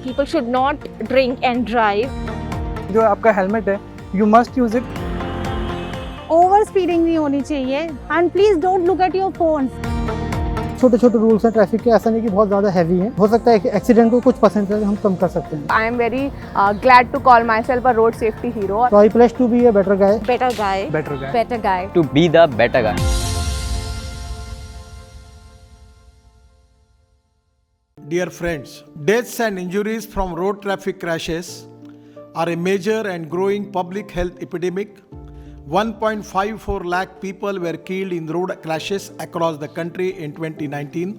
people should not drink and drive. जो आपका helmet है, you must use it. Over speeding नहीं होनी चाहिए and please don't look at your phone. छोटे छोटे रूल्स हैं ट्रैफिक के, ऐसा नहीं कि बहुत ज़्यादा हैवी हैं। हो सकता है कि एक्सीडेंट को कुछ परसेंटेज हम कम कर सकते हैं। I am very glad to call myself a road safety hero. So I pledge to be a better guy. Better guy. Better guy. Better guy. to be the better guy. Dear friends, deaths and injuries from road traffic crashes are a major and growing public health epidemic. 1.54 lakh people were killed in road crashes across the country in 2019.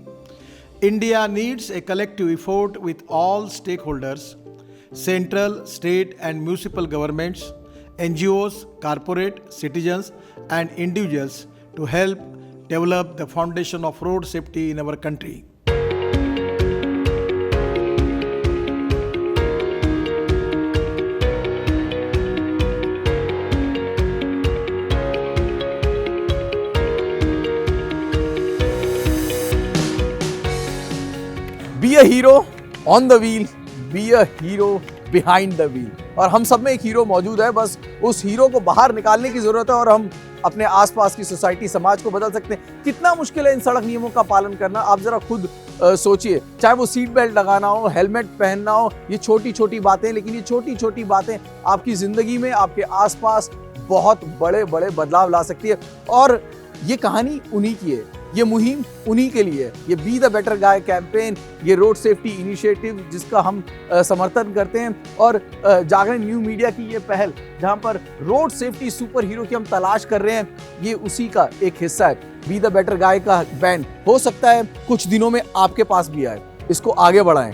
India needs a collective effort with all stakeholders, central, state and municipal governments, NGOs, corporate, citizens and individuals to help develop the foundation of road safety in our country. Be a hero on the wheel, be a hero behind the wheel. और हम सब में एक hero मौजूद है, बस उस hero को बाहर निकालने की जरूरत है और हम अपने आसपास की सोसाइटी, समाज को बदल सकते हैं। कितना मुश्किल है इन सड़क नियमों का पालन करना, आप जरा खुद सोचिए। चाहे वो सीट बेल्ट लगाना हो, हेलमेट पहनना हो, ये छोटी छोटी बातें, लेकिन ये छोटी छोटी बातें आपकी जिंदगी में, आपके आसपास बहुत बड़े बड़े बदलाव ला सकती है। और ये कहानी उन्हीं की है, ये मुहिम उन्हीं के लिए है। ये be the better guy campaign, ये रोड सेफ्टी इनिशिएटिव जिसका हम समर्थन करते हैं, और जागरण न्यू मीडिया की ये पहल जहां पर रोड सेफ्टी सुपर हीरो की हम तलाश कर रहे हैं, ये उसी का एक हिस्सा है। बी द बेटर गाय का बैंड हो सकता है कुछ दिनों में आपके पास भी आए, इसको आगे बढ़ाएं।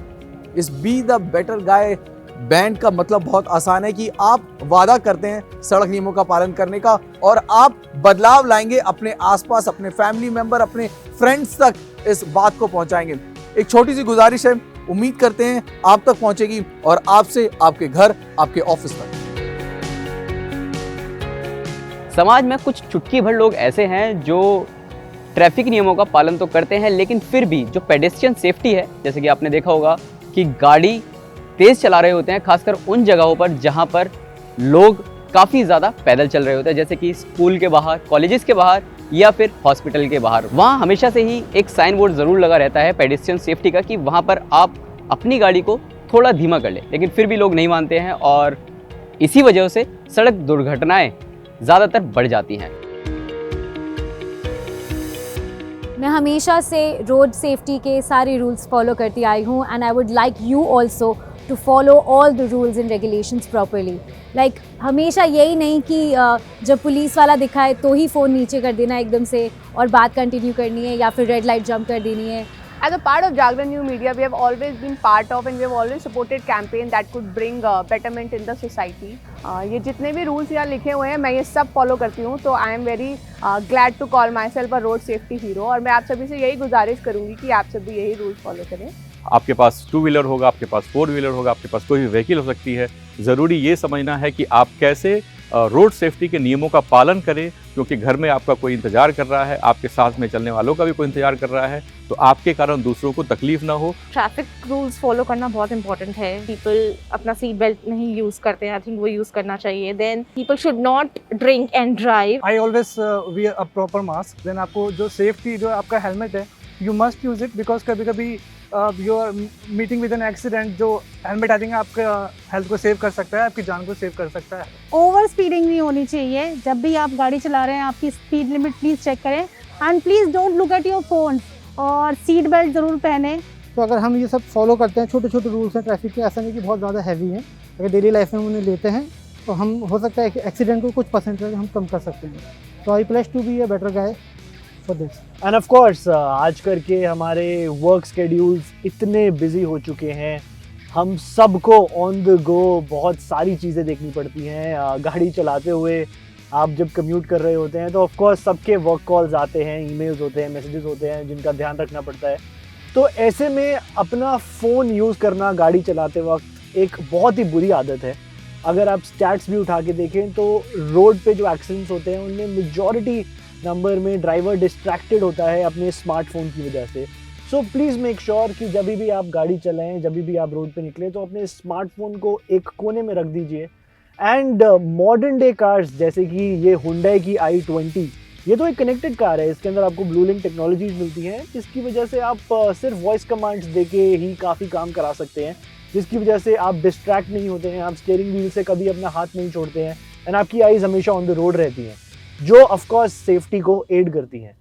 इस be the better guy band का मतलब बहुत आसान है कि आप वादा करते हैं सड़क नियमों का पालन करने का, और आप बदलाव लाएंगे अपने आसपास, अपने फैमिली मेंबर, अपने फ्रेंड्स तक इस बात को पहुंचाएंगे। एक छोटी सी गुजारिश है, उम्मीद करते हैं आप तक पहुंचेगी और आपसे आपके घर, आपके ऑफिस तक। समाज में कुछ चुटकी भर लोग ऐसे हैं जो ट्रैफिक नियमों का पालन तो करते हैं, लेकिन फिर भी जो पेडेस्ट्रियन सेफ्टी है, जैसे कि आपने देखा होगा कि गाड़ी तेज चला रहे होते हैं, खासकर उन जगहों पर जहां पर लोग काफ़ी ज़्यादा पैदल चल रहे होते हैं, जैसे कि स्कूल के बाहर, कॉलेजेस के बाहर या फिर हॉस्पिटल के बाहर। वहाँ हमेशा से ही एक साइन बोर्ड ज़रूर लगा रहता है पेडेस्ट्रियन सेफ्टी का कि वहाँ पर आप अपनी गाड़ी को थोड़ा धीमा कर लें, लेकिन फिर भी लोग नहीं मानते हैं और इसी वजह से सड़क दुर्घटनाएं ज़्यादातर बढ़ जाती हैं। मैं हमेशा से रोड सेफ्टी के सारे रूल्स फॉलो करती आई हूँ and I would like you also to follow all the rules and regulations properly. Like हमेशा यही नहीं कि जब पुलिस वाला दिखाए तो ही फ़ोन नीचे कर देना एकदम से और बात कंटिन्यू करनी है या फिर रेड लाइट जंप कर देनी है। As a part of Jagran New Media, we have always been part of and we have always supported campaign that could bring betterment in the society. ये जितने भी रूल्स यहाँ लिखे हुए हैं मैं ये सब फॉलो करती हूँ, तो I am very glad to call myself a road safety hero. और मैं आप सभी से यही गुजारिश करूँगी कि आप सभी यही रूल्स फॉलो करें। आपके पास 2 व्हीलर होगा, आपके पास 4 व्हीलर होगा, आपके पास कोई भी व्हीकल हो सकती है। ज़रूरी ये समझना है कि आप कैसे रोड सेफ्टी के नियमों का पालन करें, क्योंकि घर में आपका कोई इंतजार कर रहा है, आपके साथ में चलने वालों का भी कोई इंतजार कर रहा है, तो आपके कारण दूसरों को तकलीफ ना हो। ट्रैफिक रूल्स फॉलो करना बहुत इंपॉर्टेंट है। पीपल अपना सीट बेल्ट नहीं यूज करते हैं, आई थिंक वो यूज करना चाहिए। Then people should not drink and drive. I always wear a proper mask. Then आपको जो सेफ्टी, जो आपका हेलमेट है, you must use it, because कभी कभी you are meeting with an accident. जो हेलमेट आई थिंक आपके हेल्थ को सेव कर सकता है, आपकी जान को सेव कर सकता है। ओवर स्पीडिंग नहीं होनी चाहिए। जब भी आप गाड़ी चला रहे हैं आपकी स्पीड लिमिट प्लीज़ चेक करें and please don't look at your phone, और सीट बेल्ट ज़रूर पहने। तो अगर हम ये सब फॉलो करते हैं, छोटे छोटे रूल्स हैं ट्रैफिक के, ऐसा नहीं कि बहुत ज़्यादा हैवी हैं, अगर डेली लाइफ में उन्हें लेते हैं तो हम हो सकता है कि एक्सीडेंट को कुछ परसेंटेज हम कम कर सकते हैं। तो I pledge to be a better guy for this. And of course आज करके हमारे वर्क स्केड्यूल्स इतने बिजी हो चुके हैं, हम सबको ऑन द गो बहुत सारी चीज़ें देखनी पड़ती हैं। गाड़ी चलाते हुए आप जब कम्यूट कर रहे होते हैं तो ऑफ कोर्स सबके वर्क कॉल्स आते हैं, ईमेल्स होते हैं, मैसेजेस होते हैं जिनका ध्यान रखना पड़ता है। तो ऐसे में अपना फ़ोन यूज़ करना गाड़ी चलाते वक्त एक बहुत ही बुरी आदत है। अगर आप स्टैट्स भी उठा के देखें तो रोड पे जो एक्सीडेंट्स होते हैं उनमें मेजॉरिटी नंबर में ड्राइवर डिस्ट्रैक्टेड होता है अपने स्मार्टफोन की वजह से। सो प्लीज़ मेक श्योर कि जब भी आप गाड़ी चलाएं, जब भी आप रोड पे निकले तो अपने स्मार्टफोन को एक कोने में रख दीजिए। एंड मॉडर्न डे कार्स जैसे कि ये हुंडई की i20, ये तो एक कनेक्टेड कार है, इसके अंदर आपको ब्लू लिंक टेक्नोलॉजीज मिलती हैं, जिसकी वजह से आप सिर्फ वॉइस कमांड्स देके ही काफ़ी काम करा सकते हैं, जिसकी वजह से आप डिस्ट्रैक्ट नहीं होते हैं, आप स्टीयरिंग व्हील से कभी अपना हाथ नहीं छोड़ते हैं, एंड आपकी आइज़ हमेशा ऑन द रोड रहती हैं, जो ऑफकोर्स सेफ्टी को एड करती हैं।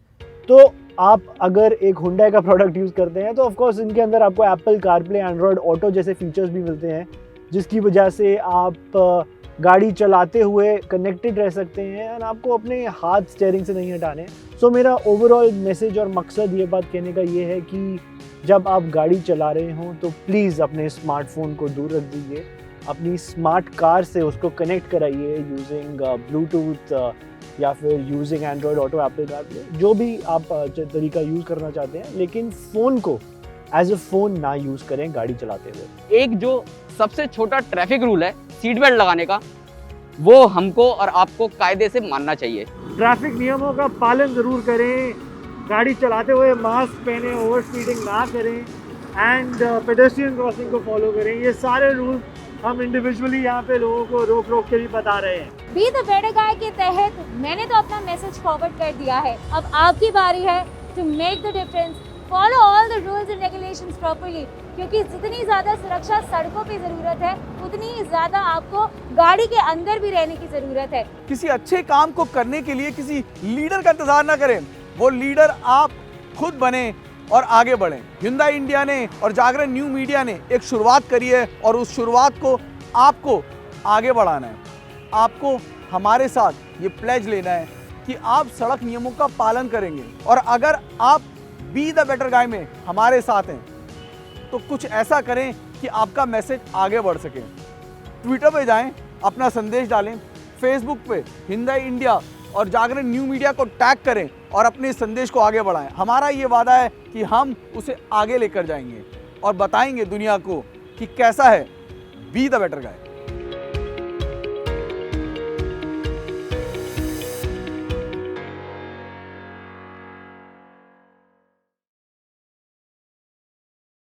तो आप अगर एक हुंडई का प्रोडक्ट यूज़ करते हैं तो ऑफकोर्स इनके अंदर आपको एप्पल कारप्ले, एंड्रॉयड ऑटो जैसे फीचर्स भी मिलते हैं, जिसकी वजह से आप गाड़ी चलाते हुए कनेक्टेड रह सकते हैं एंड आपको अपने हाथ स्टीयरिंग से नहीं हटाने। सो मेरा ओवरऑल मैसेज और मकसद ये बात कहने का ये है कि जब आप गाड़ी चला रहे हों तो प्लीज़ अपने स्मार्टफोन को दूर रख दीजिए, अपनी स्मार्ट कार से उसको कनेक्ट कराइए यूजिंग ब्लूटूथ या फिर using Android auto, Apple CarPlay, जो भी आप तरीका यूज़ करना चाहते हैं, लेकिन फ़ोन को एज अ फ़ोन ना यूज़ करें गाड़ी चलाते हुए। एक जो सबसे छोटा ट्रैफिक रूल है सीट बेल्ट लगाने का, वो हमको और आपको कायदे से मानना चाहिए। ट्रैफिक नियमों का पालन ज़रूर करें, गाड़ी चलाते हुए मास्क पहने, ओवर स्पीडिंग ना करें एंड पेडेस्ट्रियन क्रॉसिंग को फॉलो करें। ये सारे रूल हम इंडिविजुअली यहाँ पे लोगों को रोक रोक के भी बता रहे हैं। बी द बेटर गाय के तहत मैंने तो अपना मैसेज फॉरवर्ड कर दिया है, अब आपकी बारी है to make the difference, follow all the rules and regulations properly, क्योंकि जितनी ज़्यादा सुरक्षा सड़कों पे ज़रूरत है, उतनी ही ज़्यादा आपको गाड़ी के अंदर भी रहने की ज़रूरत है। किसी अच्छे काम को करने के लिए किसी लीडर का इंतजार ना करें, वो लीडर आप खुद बने और आगे बढ़ें। Hyundai इंडिया ने और जागरण न्यू मीडिया ने एक शुरुआत करी है और उस शुरुआत को आपको आगे बढ़ाना है। आपको हमारे साथ ये प्लेज लेना है कि आप सड़क नियमों का पालन करेंगे, और अगर आप बी द बेटर गाय में हमारे साथ हैं तो कुछ ऐसा करें कि आपका मैसेज आगे बढ़ सके। ट्विटर पे जाएं, अपना संदेश डालें, फेसबुक पे Hyundai इंडिया और जागरण न्यू मीडिया को टैग करें और अपने संदेश को आगे बढ़ाएं। हमारा ये वादा है कि हम उसे आगे लेकर जाएंगे और बताएंगे दुनिया को कि कैसा है बी द बेटर गाय।